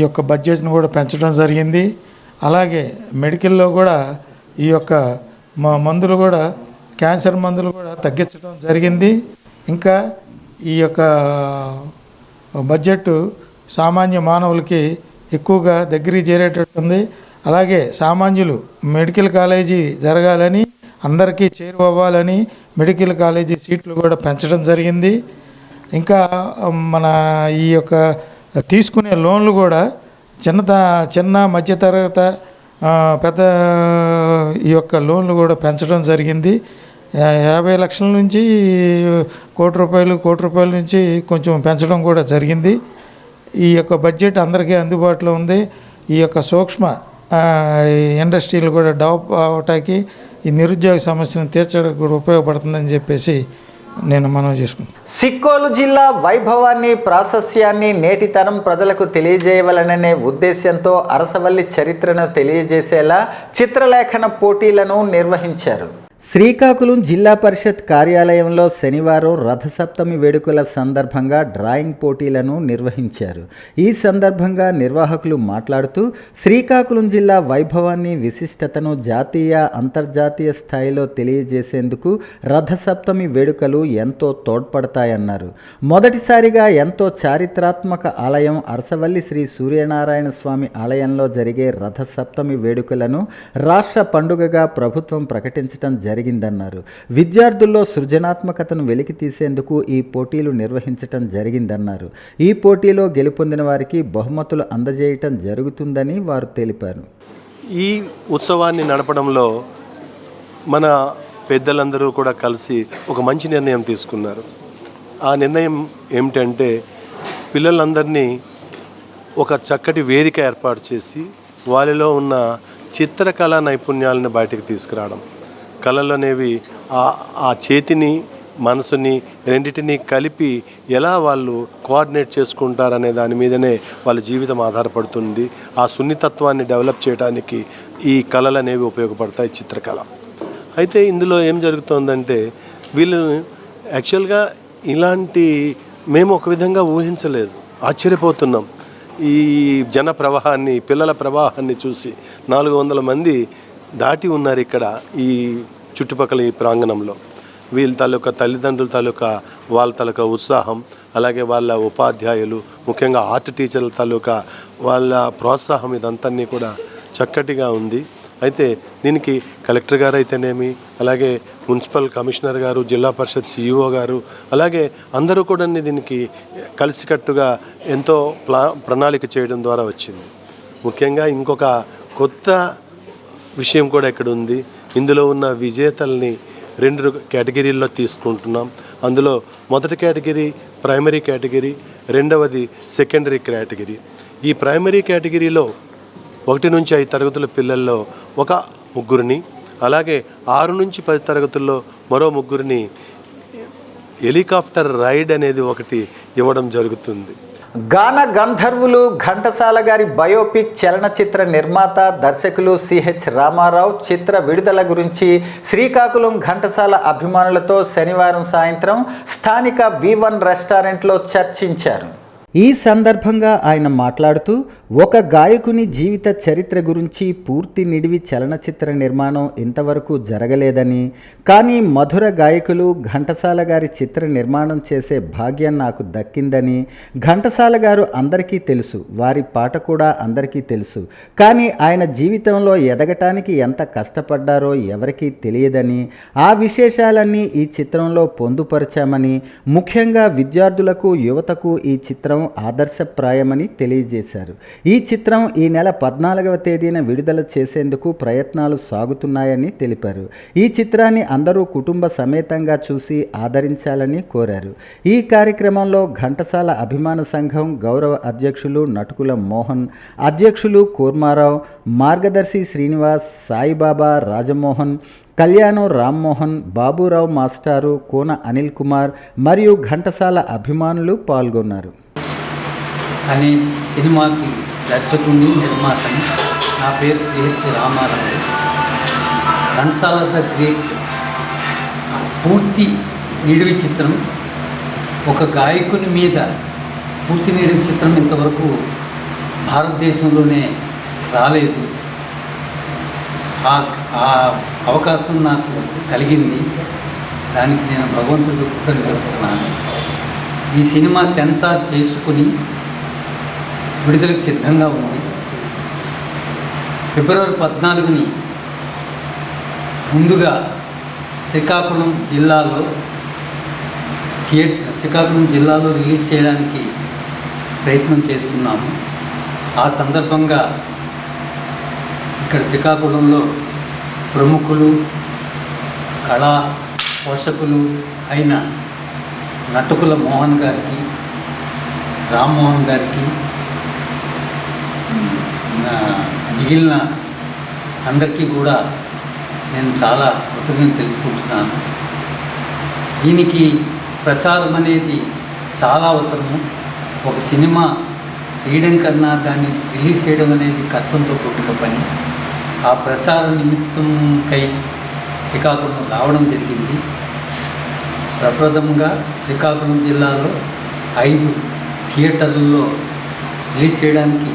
Speaker 6: యొక్క బడ్జెట్ను కూడా పెంచడం జరిగింది. అలాగే మెడికల్లో కూడా ఈ యొక్క మందులు కూడా క్యాన్సర్ మందులు కూడా తగ్గించడం జరిగింది. ఇంకా ఈ యొక్క బడ్జెట్ సామాన్య మానవులకి ఎక్కువగా దగ్గరికి చేరేటట్టుంది. అలాగే సామాన్యులు మెడికల్ కాలేజీ జరగాలని, అందరికీ చేరువవ్వాలని మెడికల్ కాలేజీ సీట్లు కూడా పెంచడం జరిగింది. ఇంకా మన ఈ యొక్క తీసుకునే లోన్లు కూడా చిన్న మధ్యతరగతి పెద్ద ఈ యొక్క లోన్లు కూడా పెంచడం జరిగింది. 50 లక్షల నుంచి కోటి రూపాయల నుంచి కొంచెం పెంచడం కూడా జరిగింది. ఈ యొక్క బడ్జెట్ అందరికీ అందుబాటులో ఉంది. ఈ యొక్క సూక్ష్మ ఇండస్ట్రీలు కూడా డెవలప్ అవటానికి, ఈ నిరుద్యోగ సమస్యను తీర్చడానికి కూడా ఉపయోగపడుతుందని చెప్పేసి నేను మనవి చేసుకుంటాను.
Speaker 1: సిక్కోలు జిల్లా వైభవాన్ని, ప్రాశస్యాన్ని నేటి తరం ప్రజలకు తెలియజేయవలననే ఉద్దేశ్యంతో అరసవల్లి చరిత్రను తెలియజేసేలా చిత్రలేఖన పోటీలను నిర్వహించారు. శ్రీకాకుళం జిల్లా పరిషత్ కార్యాలయంలో శనివారం రథసప్తమి వేడుకల సందర్భంగా డ్రాయింగ్ పోటీలను నిర్వహించారు. ఈ సందర్భంగా నిర్వాహకులు మాట్లాడుతూ శ్రీకాకుళం జిల్లా వైభవాన్ని, విశిష్టతను జాతీయ, అంతర్జాతీయ స్థాయిలో తెలియజేసేందుకు రథసప్తమి వేడుకలు ఎంతో తోడ్పడతాయన్నారు. మొదటిసారిగా ఎంతో చారిత్రాత్మక ఆలయం అరసవల్లి శ్రీ సూర్యనారాయణ స్వామి ఆలయంలో జరిగే రథసప్తమి వేడుకలను రాష్ట్ర పండుగగా ప్రభుత్వం ప్రకటించడం జరిగిందన్నారు. విద్యార్థుల్లో సృజనాత్మకతను వెలికి తీసేందుకు ఈ పోటీలు నిర్వహించటం జరిగిందన్నారు. ఈ పోటీలో గెలుపొందిన వారికి బహుమతులు అందజేయటం జరుగుతుందని వారు తెలిపారు.
Speaker 7: ఈ ఉత్సవాన్ని నడపడంలో మన పెద్దలందరూ కూడా కలిసి ఒక మంచి నిర్ణయం తీసుకున్నారు. ఆ నిర్ణయం ఏమిటంటే పిల్లలందరినీ ఒక చక్కటి వేదిక ఏర్పాటు చేసి వాళ్ళలో ఉన్న చిత్రకళా నైపుణ్యాలను బయటకు తీసుకురావడం. కళలు అనేవి ఆ చేతిని, మనసుని రెండింటినీ కలిపి ఎలా వాళ్ళు కోఆర్డినేట్ చేసుకుంటారనే దాని మీదనే వాళ్ళ జీవితం ఆధారపడుతుంది. ఆ సున్నితత్వాన్ని డెవలప్ చేయడానికి ఈ కళలు అనేవి ఉపయోగపడతాయి, చిత్రకళ. అయితే ఇందులో ఏం జరుగుతుందంటే వీళ్ళు యాక్చువల్గా ఇలాంటి మేము ఒక విధంగా ఊహించలేదు, ఆశ్చర్యపోతున్నాం. ఈ జన ప్రవాహాన్ని, పిల్లల ప్రవాహాన్ని చూసి 400 మంది దాటి ఉన్నారు ఇక్కడ ఈ చుట్టుపక్కల ఈ ప్రాంగణంలో. వీళ్ళ తాలూకా తల్లిదండ్రుల తాలూకా వాళ్ళ తాలూకా ఉత్సాహం, అలాగే వాళ్ళ ఉపాధ్యాయులు, ముఖ్యంగా ఆర్ట్ టీచర్ల తాలూకా వాళ్ళ ప్రోత్సాహం ఇదంతా కూడా చక్కటిగా ఉంది. అయితే దీనికి కలెక్టర్ గారు అయితేనేమి, అలాగే మున్సిపల్ కమిషనర్ గారు, జిల్లా పరిషత్ సిఇఓ గారు, అలాగే అందరూ కూడా దీనికి కలిసికట్టుగా ఎంతో ప్రణాళిక చేయడం ద్వారా వచ్చింది. ముఖ్యంగా ఇంకొక కొత్త విషయం కూడా ఇక్కడ ఉంది. ఇందులో ఉన్న విజేతల్ని 2 కేటగిరీల్లో తీసుకుంటున్నాం. అందులో మొదటి కేటగిరీ ప్రైమరీ కేటగిరీ, రెండవది సెకండరీ కేటగిరీ. ఈ ప్రైమరీ కేటగిరీలో 1 నుంచి 5 తరగతుల పిల్లల్లో ఒక 3 అలాగే 6 నుంచి 10 తరగతుల్లో మరో 3 హెలికాప్టర్ రైడ్ అనేది ఒకటి ఇవ్వడం జరుగుతుంది.
Speaker 1: గాన గంధర్వులు ఘంటసాల గారి బయోపిక్ చలనచిత్ర నిర్మాత, దర్శకులు సిహెచ్ రామారావు చిత్ర విడుదల గురించి శ్రీకాకుళం ఘంటసాల అభిమానులతో శనివారం సాయంత్రం స్థానిక V1 రెస్టారెంట్లో చర్చించారు. ఈ సందర్భంగా ఆయన మాట్లాడుతూ ఒక గాయకుని జీవిత చరిత్ర గురించి పూర్తి నిడివి చలనచిత్ర నిర్మాణం ఇంతవరకు జరగలేదని, కానీ మధుర గాయకులు ఘంటసాల గారి చిత్ర నిర్మాణం చేసే భాగ్యం నాకు దక్కిందని, ఘంటసాల గారు అందరికీ తెలుసు, వారి పాట కూడా అందరికీ తెలుసు, కానీ ఆయన జీవితంలో ఎదగటానికి ఎంత కష్టపడ్డారో ఎవరికీ తెలియదని, ఆ విశేషాలన్నీ ఈ చిత్రంలో పొందుపరిచామని, ముఖ్యంగా విద్యార్థులకు, యువతకు ఈ చిత్రం ఆదర్శప్రాయమని తెలియజేశారు. ఈ చిత్రం ఈ నెల 14వ తేదీన విడుదల చేసేందుకు ప్రయత్నాలు సాగుతున్నాయని తెలిపారు. ఈ చిత్రాన్ని అందరూ కుటుంబ సమేతంగా చూసి ఆదరించాలని కోరారు. ఈ కార్యక్రమంలో ఘంటసాల అభిమాన సంఘం గౌరవ అధ్యక్షులు నటుకుల మోహన్, అధ్యక్షులు కూర్మారావు, మార్గదర్శి శ్రీనివాస్, సాయిబాబా, రాజమోహన్, కళ్యాణం రామ్మోహన్, బాబురావు మాస్టారు, కోన అనిల్ కుమార్ మరియు ఘంటసాల అభిమానులు పాల్గొన్నారు.
Speaker 8: అనే సినిమాకి దర్శకుడిని, నిర్మాతని. నా పేరు CH Ramarao. Ghantasala the great పూర్తి నిడివి చిత్రం, ఒక గాయకుని మీద పూర్తి నిడివి చిత్రం ఇంతవరకు భారతదేశంలోనే రాలేదు. ఆ అవకాశం నాకు కలిగింది. దానికి నేను భగవంతుడికి కృతజ్ఞతలు చెప్తున్నాను. ఈ సినిమా సెన్సార్ చేసుకుని విడుదలకు సిద్ధంగా ఉంది. ఫిబ్రవరి 14ని ముందుగా శ్రీకాకుళం జిల్లాలో రిలీజ్ చేయడానికి ప్రయత్నం చేస్తున్నాము. ఆ సందర్భంగా ఇక్కడ శ్రీకాకుళంలో ప్రముఖులు, కళా పోషకులు అయిన నటుకుల మోహన్ గారికి, రామ్మోహన్ గారికి, మిగిలిన అందరికీ కూడా నేను చాలా కృతజ్ఞతలు తెలుపుకుంటున్నాను. దీనికి ప్రచారం అనేది చాలా అవసరము. ఒక సినిమా తీయడం కన్నా దాన్ని రిలీజ్ చేయడం అనేది కష్టంతో కూడుకున్న పని. ఆ ప్రచార నిమిత్తంకై శ్రీకాకుళం రావడం జరిగింది. ప్రప్రథమంగా శ్రీకాకుళం జిల్లాలో 5 థియేటర్లలో రిలీజ్ చేయడానికి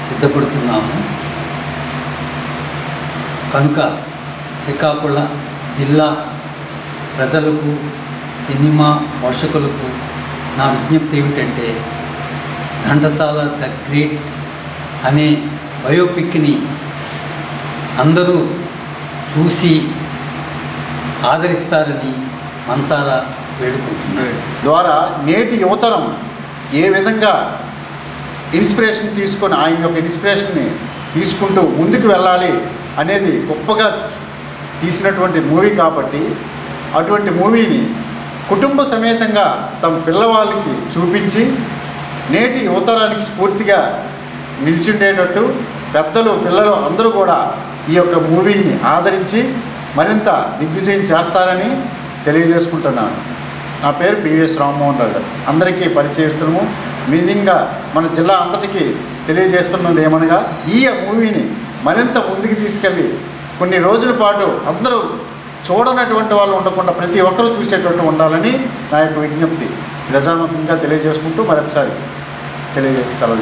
Speaker 8: సిద్ధపడుతున్నాము. కనుక శ్రీకాకుళం జిల్లా ప్రజలకు, సినిమా పోషకులకు నా విజ్ఞప్తి ఏమిటంటే, ఘంటసాల ద గ్రేట్ అనే బయోపిక్ని అందరూ చూసి ఆదరిస్తారని మనసారా వేడుకుంటున్నాను.
Speaker 5: ద్వారా నేటి యువతరం ఏ విధంగా ఇన్స్పిరేషన్ తీసుకొని ఆయన యొక్క ఇన్స్పిరేషన్ని తీసుకుంటూ ముందుకు వెళ్ళాలి అనేది గొప్పగా తీసినటువంటి మూవీ కాబట్టి అటువంటి మూవీని కుటుంబ సమేతంగా తమ పిల్లవాళ్ళకి చూపించి నేటి యువతరానికి స్ఫూర్తిగా నిల్చుండేటట్టు పెద్దలు, పిల్లలు అందరూ కూడా ఈ యొక్క మూవీని ఆదరించి మరింత దిగ్విజయం చేస్తారని తెలియజేసుకుంటున్నాను. నా పేరు పివిఎస్ రామ్మోహన్ రావు. అందరికీ పరిచయిస్తున్నాము. మీనింగ్గా మన జిల్లా అంతటికీ తెలియజేస్తున్నది ఏమనగా, ఈ మూవీని మరింత ముందుకు తీసుకెళ్ళి కొన్ని రోజుల పాటు అందరూ చూడనటువంటి వాళ్ళు ఉండకుండా ప్రతి ఒక్కరూ చూసేటువంటి ఉండాలని నా యొక్క విజ్ఞప్తి ప్రజాముఖంగా తెలియజేసుకుంటూ మరొకసారి సెలవు.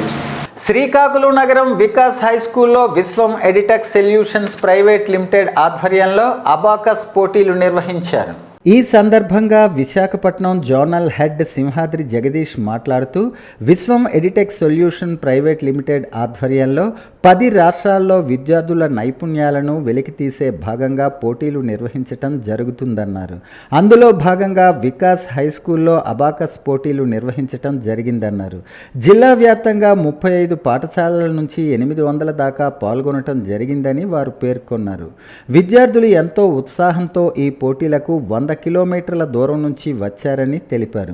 Speaker 1: శ్రీకాకుళం నగరం వికాస్ హై స్కూల్లో విశ్వం ఎడిటెక్ సొల్యూషన్స్ ప్రైవేట్ లిమిటెడ్ ఆధ్వర్యంలో అబాకస్ పోటీలు నిర్వహించారు. ఈ సందర్భంగా విశాఖపట్నం జోనల్ హెడ్ సింహాద్రి జగదీష్ మాట్లాడుతూ, విశ్వం ఎడిటెక్ సొల్యూషన్ ప్రైవేట్ లిమిటెడ్ ఆధ్వర్యంలో 10 రాష్ట్రాల్లో విద్యార్థుల నైపుణ్యాలను వెలికితీసే భాగంగా పోటీలు నిర్వహించటం జరుగుతుందన్నారు. అందులో భాగంగా వికాస్ హై స్కూల్లో అబాకస్ పోటీలు నిర్వహించటం జరిగిందన్నారు. జిల్లా వ్యాప్తంగా 35 పాఠశాలల నుంచి 800 దాకా పాల్గొనటం జరిగిందని వారు పేర్కొన్నారు. విద్యార్థులు ఎంతో ఉత్సాహంతో ఈ పోటీలకు 100 కిలోమీటర్ల దూరం నుంచి వచ్చారని తెలిపారు.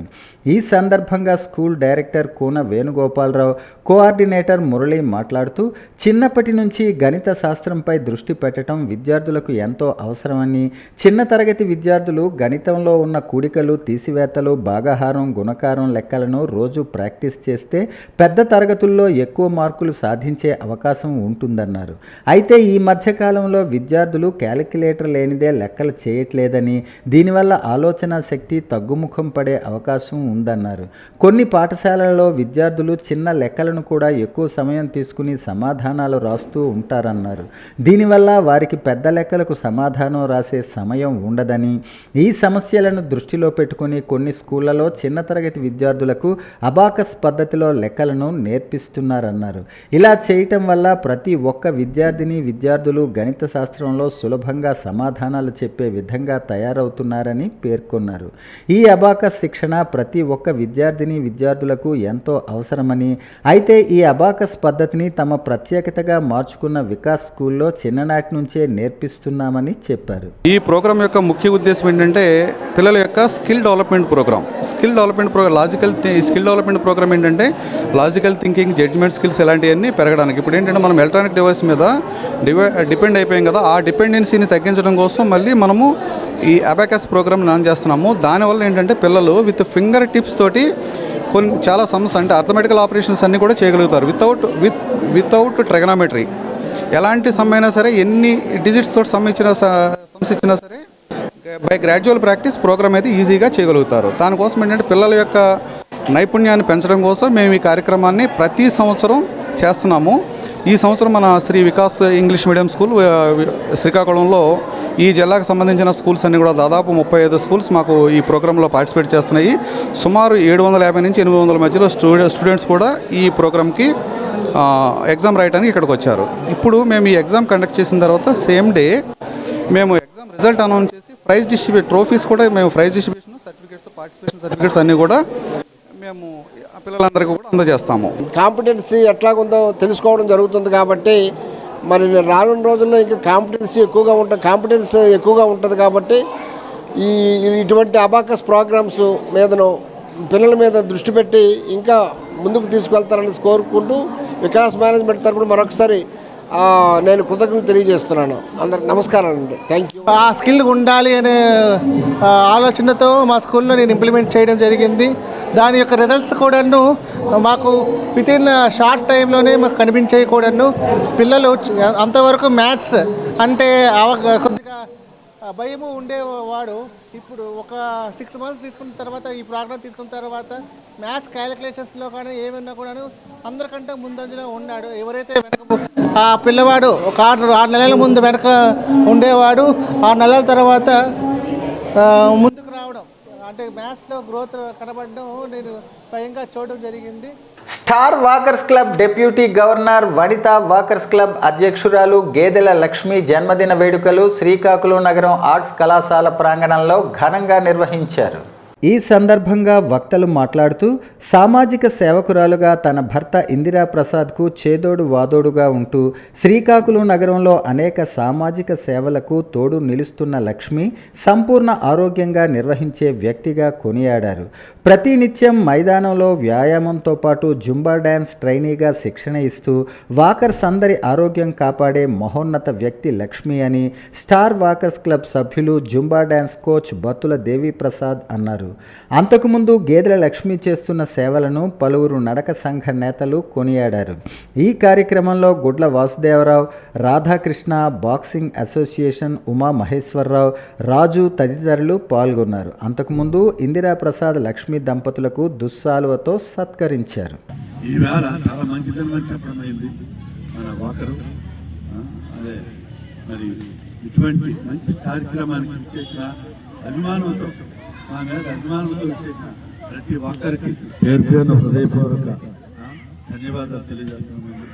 Speaker 1: ఈ సందర్భంగా school director Koona Venugopala Rao, coordinator Murali మాట్లాడుతూ, చిన్నప్పటి నుంచి గణిత శాస్త్రంపై దృష్టి పెట్టడం విద్యార్థులకు ఎంతో అవసరమని, చిన్న తరగతి విద్యార్థులు గణితంలో ఉన్న కూడికలు, తీసివేతలు, భాగాహారం, గుణకారం లెక్కలను రోజు ప్రాక్టీస్ చేస్తే పెద్ద తరగతుల్లో ఎక్కువ మార్కులు సాధించే అవకాశం ఉంటుందన్నారు. అయితే ఈ మధ్యకాలంలో విద్యార్థులు క్యాలిక్యులేటర్ లేనిదే లెక్కలు చేయట్లేదని, దీనివల్ల ఆలోచన శక్తి తగ్గుముఖం పడే అవకాశం ఉందన్నారు. కొన్ని పాఠశాలల్లో విద్యార్థులు చిన్న లెక్కలను కూడా ఎక్కువ సమయం తీసుకుని సమాధానాలు రాస్తూ ఉంటారన్నారు. దీనివల్ల వారికి పెద్ద లెక్కలకు సమాధానం రాసే సమయం ఉండదని, ఈ సమస్యలను దృష్టిలో పెట్టుకుని కొన్ని స్కూళ్లలో చిన్న తరగతి విద్యార్థులకు అబాకస్ పద్ధతిలో లెక్కలను నేర్పిస్తున్నారన్నారు. ఇలా చేయటం వల్ల ప్రతి ఒక్క విద్యార్థులు గణిత శాస్త్రంలో సులభంగా సమాధానాలు చెప్పే విధంగా తయారవుతున్నారని పేర్కొన్నారు. ఈ అబాకస్ శిక్షణ ప్రతి ఒక్క విద్యార్థులకు ఎంతో అవసరమని, అయితే ఈ అబాకస్ పద్ధతిని తమ ప్రత్యేకతగా మార్చుకున్న వికాస్ స్కూల్లో చిన్ననాటి నుంచే నేర్పిస్తున్నామని చెప్పారు.
Speaker 9: ఈ ప్రోగ్రాం యొక్క ముఖ్య ఉద్దేశం ఏంటంటే, పిల్లల యొక్క skill development programme skill development programme ఏంటంటే లాజికల్ థింకింగ్, జడ్జ్మెంట్ స్కిల్స్ ఇలాంటివన్నీ పెరగడానికి. ఇప్పుడు ఏంటంటే మనం ఎలక్ట్రానిక్ డివైస్ మీద డిపెండ్ అయిపోయాం కదా, ఆ డిపెండెన్సీని తగ్గించడం కోసం మళ్ళీ మనము ఈ అబాకస్ ప్రోగ్రామ్ రన్ చేస్తున్నాము. దానివల్ల ఏంటంటే పిల్లలు విత్ ఫింగర్ టిప్స్ తోటి చాలా సమ్స్ అంటే అర్థమెటికల్ ఆపరేషన్స్ అన్నీ కూడా చేయగలుగుతారు వితౌట్ ట్రిగనామెట్రీ. ఎలాంటి సమ్ అయినా సరే, ఎన్ని డిజిట్స్ తోటి సమ్స్ ఇచ్చినా సరే బై గ్రాడ్యువల్ ప్రాక్టీస్ ప్రోగ్రామ్ అయితే ఈజీగా చేయగలుగుతారు. దానికోసం ఏంటంటే పిల్లల యొక్క నైపుణ్యాన్ని పెంచడం కోసం మేము ఈ కార్యక్రమాన్ని ప్రతి సంవత్సరం చేస్తున్నాము. ఈ సంవత్సరం మన Shri Vikas English medium school శ్రీకాకుళంలో ఈ జిల్లాకు సంబంధించిన స్కూల్స్ అన్నీ కూడా దాదాపు 35 స్కూల్స్ మాకు ఈ ప్రోగ్రాంలో పార్టిసిపేట్ చేస్తున్నాయి. సుమారు 750 నుంచి 800 మధ్యలో స్టూడెంట్స్ కూడా ఈ ప్రోగ్రామ్కి ఎగ్జామ్ రాయడానికి ఇక్కడికి వచ్చారు. ఇప్పుడు మేము ఈ ఎగ్జామ్ కండక్ట్ చేసిన తర్వాత సేమ్ డే మేము ఎగ్జామ్ రిజల్ట్ అనౌన్స్ చేసి ట్రోఫీస్ కూడా మేము prize distribution, certificates, participation certificates అన్నీ కూడా మేము పిల్లలందరికీ కూడా అందజేస్తాము.
Speaker 10: కాంపిటెన్సీ ఎట్లాగుందో తెలుసుకోవడం జరుగుతుంది కాబట్టి మరి రానున్న రోజుల్లో ఇంకా కాంపిటెన్స్ ఎక్కువగా ఉంటుంది కాబట్టి ఇటువంటి అబాకస్ ప్రోగ్రామ్స్ మీదను పిల్లల మీద దృష్టి పెట్టి ఇంకా ముందుకు తీసుకువెళ్తారని కోరుకుంటూ వికాస్ మేనేజ్మెంట్ తరపున మరొకసారి నేను కృతజ్ఞతలు తెలియజేస్తున్నాను. అందరికి నమస్కారాలండి. Thank you.
Speaker 3: ఆ స్కిల్ ఉండాలి అనే ఆలోచనతో మా స్కూల్లో నేను ఇంప్లిమెంట్ చేయడం జరిగింది. దాని యొక్క రిజల్ట్స్ కూడాను మాకు వితిన్ షార్ట్ టైంలోనే మాకు కనిపించేవి కూడాను. పిల్లలు అంతవరకు మ్యాథ్స్ అంటే కొద్దిగా భయము ఉండేవాడు ఇప్పుడు ఒక 6 months తీసుకున్న తర్వాత ఈ ప్రోగ్రామ్ తీసుకున్న తర్వాత మ్యాథ్స్ క్యాలిక్యులేషన్స్లో కానీ ఏమన్నా కూడాను అందరికంటే ముందంజలో ఉన్నాడు. ఎవరైతే వెనక ఆ పిల్లవాడు ఒక 6 నెలల ముందు వెనక ఉండేవాడు 6 నెలల తర్వాత ముందుకు రావడం అంటే మ్యాథ్స్లో గ్రోత్ కనబడడం నేను స్వయంగా చూడడం జరిగింది.
Speaker 1: Star walkers club deputy governor Vanitha walkers club అధ్యక్షురాలు గేదెల లక్ష్మి జన్మదిన వేడుకలు శ్రీకాకుళం నగరం ఆర్ట్స్ కళాశాల ప్రాంగణంలో ఘనంగా నిర్వహించారు. ఈ సందర్భంగా వక్తలు మాట్లాడుతూ సామాజిక సేవకురాలుగా తన భర్త ఇందిరా ప్రసాద్కు చేదోడు వాదోడుగా ఉంటూ శ్రీకాకుళం నగరంలో అనేక సామాజిక సేవలకు తోడు నిలుస్తున్న లక్ష్మి సంపూర్ణ ఆరోగ్యంగా నిర్వహించే వ్యక్తిగా కొనియాడారు. ప్రతినిత్యం మైదానంలో వ్యాయామంతో పాటు జుంబా డ్యాన్స్ ట్రైనీగా శిక్షణ ఇస్తూ వాకర్స్ అందరి ఆరోగ్యం కాపాడే మహోన్నత వ్యక్తి లక్ష్మి అని స్టార్ వాకర్స్ క్లబ్ సభ్యులు Zumba dance coach Battula Devi Prasad అన్నారు. అంతకుముందు గేదెల లక్ష్మి చేస్తున్న సేవలను పలువురు నడక సంఘ నేతలు కొనియాడారు. ఈ కార్యక్రమంలో గుడ్ల వాసుదేవరావు, రాధాకృష్ణ, బాక్సింగ్ అసోసియేషన్ ఉమా మహేశ్వరరావు, రాజు తదితరులు పాల్గొన్నారు. అంతకుముందు ఇందిరా ప్రసాద్ లక్ష్మి దంపతులకు దుస్సాలువతో సత్కరించారు.
Speaker 4: ఈవేళ చాలా మంచిదని చెప్పడం అయింది మన వాకరు. అదే మరి ఇటువంటి మంచి కార్యక్రమానికి ఇచ్చేసిన అభిమానంతో మా మీద అభిమానంతో ఇచ్చేసిన ప్రతి ఒక్కరికి పేరు పేరున హృదయపూర్వక ధన్యవాదాలు తెలియజేస్తున్నామండి.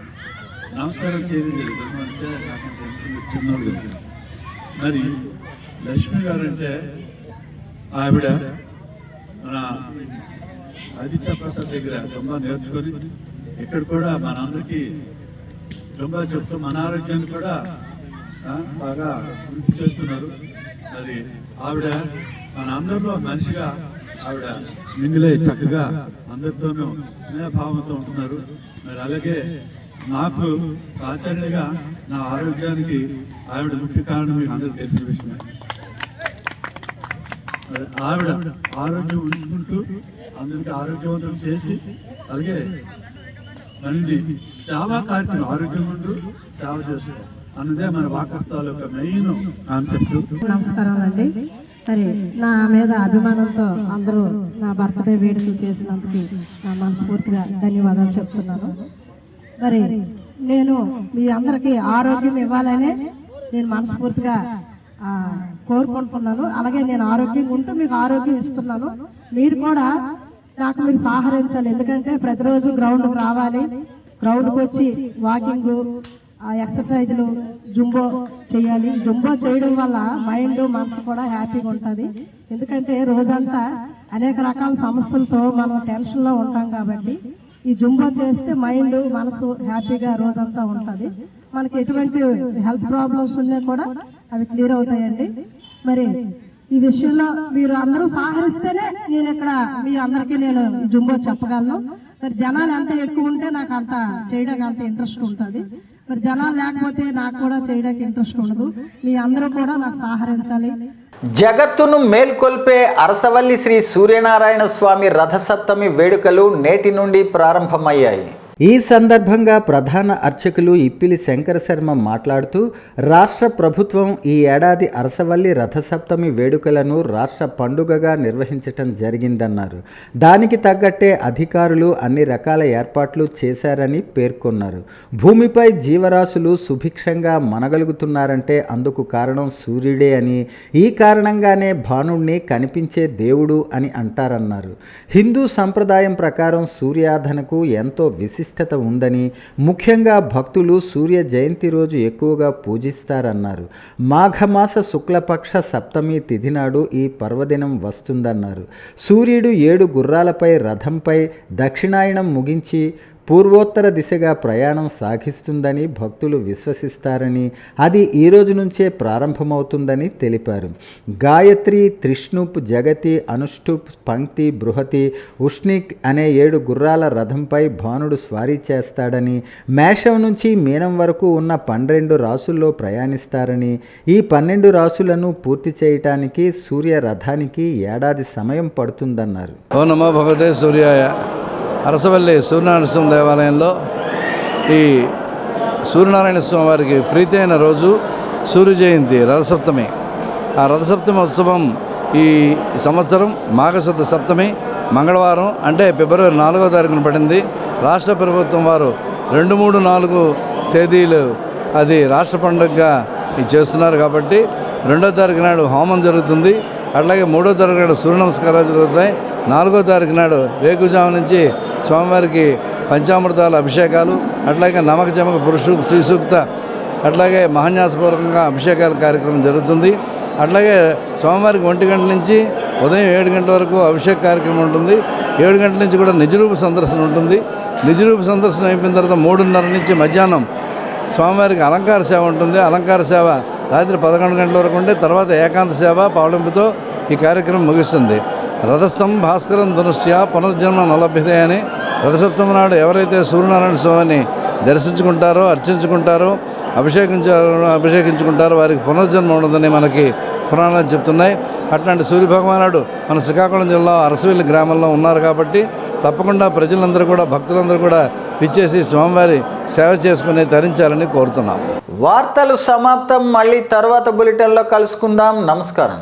Speaker 4: నమస్కారం చేయలేదు అంటే నాకంటే చిన్నోడు. మరి లక్ష్మి గారు అంటే ఆవిడ మన ఆదిత్య ప్రసాద్ దగ్గర దొంగ నేర్చుకొని ఇక్కడ కూడా మనందరికీ దొంగ చెప్తూ మన ఆరోగ్యాన్ని కూడా బాగా వృద్ధి చేస్తున్నారు. మరి ఆవిడ మన అందరిలో మనిషిగా ఆవిడ మింగిలే చక్కగా అందరితోనూ స్నేహభావంతో ఉంటున్నారు. మరి అలాగే నాకు సాచరణగా నా ఆరోగ్యానికి ఆవిడ ముఖ్య కారణం మీకు అందరికీ తెలిసిన విషయమే. మరి ఆవిడ ఆరోగ్యం ఉంచుకుంటూ అందరికీ ఆరోగ్యవంతం చేసి అలాగే మనది సేవా కార్యక్రమం ఆరోగ్యం ఉంటూ సేవ చేసుకో అన్నదే మన వాకర్సాల యొక్క మెయిన్ కాన్సెప్ట్.
Speaker 11: నమస్కారం అండి. మరి నా మీద అభిమానంతో అందరూ నా బర్త్డే వేడుకలు చేసినందుకు నా మనస్ఫూర్తిగా ధన్యవాదాలు చెప్తున్నాను. మరి నేను మీ అందరికీ ఆరోగ్యం ఇవ్వాలనే నేను మనస్ఫూర్తిగా కోరుకుంటున్నాను. అలాగే నేను ఆరోగ్యంగా ఉంటూ మీకు ఆరోగ్యం ఇస్తున్నాను. మీరు కూడా నాకు మీరు సహకరించాలి. ఎందుకంటే ప్రతిరోజు గ్రౌండ్కి రావాలి, గ్రౌండ్కి వచ్చి వాకింగ్, ఎక్సర్సైజ్లు, జుంబో చేయాలి. జుంబో చేయడం వల్ల మైండ్ మనసు కూడా హ్యాపీగా ఉంటుంది. ఎందుకంటే రోజంతా అనేక రకాల సమస్యలతో మనం టెన్షన్లో ఉంటాం కాబట్టి ఈ జుంబో చేస్తే మైండ్ మనసు హ్యాపీగా రోజంతా ఉంటుంది. మనకి ఎటువంటి హెల్త్ ప్రాబ్లమ్స్ ఉన్నా కూడా అవి క్లియర్ అవుతాయండి. మరి ఈ విషయంలో మీరు అందరూ సహకరిస్తేనే నేను ఇక్కడ మీ అందరికీ నేను జుంబో చెప్పగలను. మరి జనాలు ఎంత ఎక్కువ ఉంటే నాకు అంత చేయడానికి అంత ఇంట్రెస్ట్ ఉంటుంది. మరి జనాలు లేకపోతే నాకు కూడా చేయడానికి ఇంట్రెస్ట్ ఉండదు. మీ అందరూ కూడా నాకు సహకరించాలి.
Speaker 1: జగత్తును మేల్కొల్పే అరసవల్లి శ్రీ సూర్యనారాయణ స్వామి రథసప్తమి వేడుకలు నేటి నుండి ప్రారంభమయ్యాయి. ఈ సందర్భంగా ప్రధాన అర్చకులు ఇప్పిలి శంకర శర్మ మాట్లాడుతూ రాష్ట్ర ప్రభుత్వం ఈ ఏడాది అరసవల్లి రథసప్తమి వేడుకలను రాష్ట్ర పండుగగా నిర్వహించటం జరిగిందన్నారు. దానికి తగ్గట్టే అధికారులు అన్ని రకాల ఏర్పాట్లు చేశారని పేర్కొన్నారు. భూమిపై జీవరాశులు సుభిక్షంగా మనగలుగుతున్నారంటే అందుకు కారణం సూర్యుడే అని, ఈ కారణంగానే భానుణ్ణి కనిపించే దేవుడు అని అంటారన్నారు. హిందూ సంప్రదాయం ప్రకారం సూర్యారాధనకు ఎంతో విశిష్టత ఉందని, ముఖ్యంగా భక్తులు సూర్య జయంతి రోజు ఎక్కువగా పూజిస్తారన్నారు. మాఘమాస శుక్లపక్ష సప్తమి తిథి నాడు ఈ పర్వదినం వస్తుందన్నారు. సూర్యుడు 7 గుర్రాలపై రథంపై దక్షిణాయనం ముగించి పూర్వోత్తర దిశగా ప్రయాణం సాగిస్తుందని భక్తులు విశ్వసిస్తారని, అది ఈ రోజు నుంచే ప్రారంభమవుతుందని తెలిపారు. గాయత్రి, త్రిష్ణుప్, జగతి, అనుష్ఠుప్, పంక్తి, బృహతి, ఉష్ణిక్ అనే 7 గుర్రాల రథంపై భానుడు స్వారీ చేస్తాడని, మేషం నుంచి మీనం వరకు ఉన్న 12 రాసుల్లో ప్రయాణిస్తారని, ఈ 12 రాసులను పూర్తి చేయటానికి సూర్య రథానికి ఏడాది సమయం పడుతుందన్నారు.
Speaker 3: ఓ నమో భగవతే సూర్యాయ. అరసవల్లి సూర్యనారాయణ స్వామి దేవాలయంలో ఈ సూర్యనారాయణ స్వామి వారికి ప్రీతి అయిన రోజు సూర్య జయంతి రథసప్తమి. ఆ రథసప్తమి ఉత్సవం ఈ సంవత్సరం మాఘశుద్ధ సప్తమి మంగళవారం అంటే ఫిబ్రవరి 4వ తారీఖున పడింది. రాష్ట్ర ప్రభుత్వం వారు 2, 3, 4 తేదీలు అది రాష్ట్ర పండుగగా చేస్తున్నారు కాబట్టి 2వ తారీఖు నాడు హోమం జరుగుతుంది. అట్లాగే 3వ తారీఖు నాడు సూర్య నమస్కారాలు జరుగుతాయి. 4వ తారీఖు నాడు వేకుజాము నుంచి స్వామివారికి పంచామృతాల అభిషేకాలు, అట్లాగే నమక చమక పురుషు శ్రీ సూక్త, అట్లాగే మహాన్యాసపూర్వకంగా అభిషేకాల కార్యక్రమం జరుగుతుంది. అట్లాగే స్వామివారికి 1 గంట నుంచి ఉదయం 7 గంటల వరకు అభిషేక కార్యక్రమం ఉంటుంది. 7 గంటల నుంచి కూడా నిజరూప సందర్శన ఉంటుంది. నిజరూప సందర్శన అయిపోయిన తర్వాత 3:30 నుంచి మధ్యాహ్నం స్వామివారికి అలంకార సేవ ఉంటుంది. అలంకార సేవ రాత్రి 11 గంటల వరకు ఉంటే తర్వాత ఏకాంత సేవ పౌళింపుతో ఈ కార్యక్రమం ముగుస్తుంది. రథస్థం భాస్కరం ధనుష్య పునర్జన్మ నలభ్యతే అని రథసప్తమి ఎవరైతే సూర్యనారాయణ స్వామిని దర్శించుకుంటారో, అర్చించుకుంటారో, అభిషేకించుకుంటారో వారికి పునర్జన్మ ఉండదని మనకి పురాణాలు చెప్తున్నాయి. అట్లాంటి సూర్యభగవానుడు మన శ్రీకాకుళం జిల్లా అరసవెల్లి గ్రామంలో ఉన్నారు కాబట్టి తప్పకుండా ప్రజలందరూ కూడా, భక్తులందరూ కూడా విచ్చేసి స్వామివారి సేవ చేసుకుని తరించాలని కోరుతున్నాం.
Speaker 1: వార్తలు సమాప్తం. మళ్ళీ తర్వాత బులెటిన్లో కలుసుకుందాం. నమస్కారం.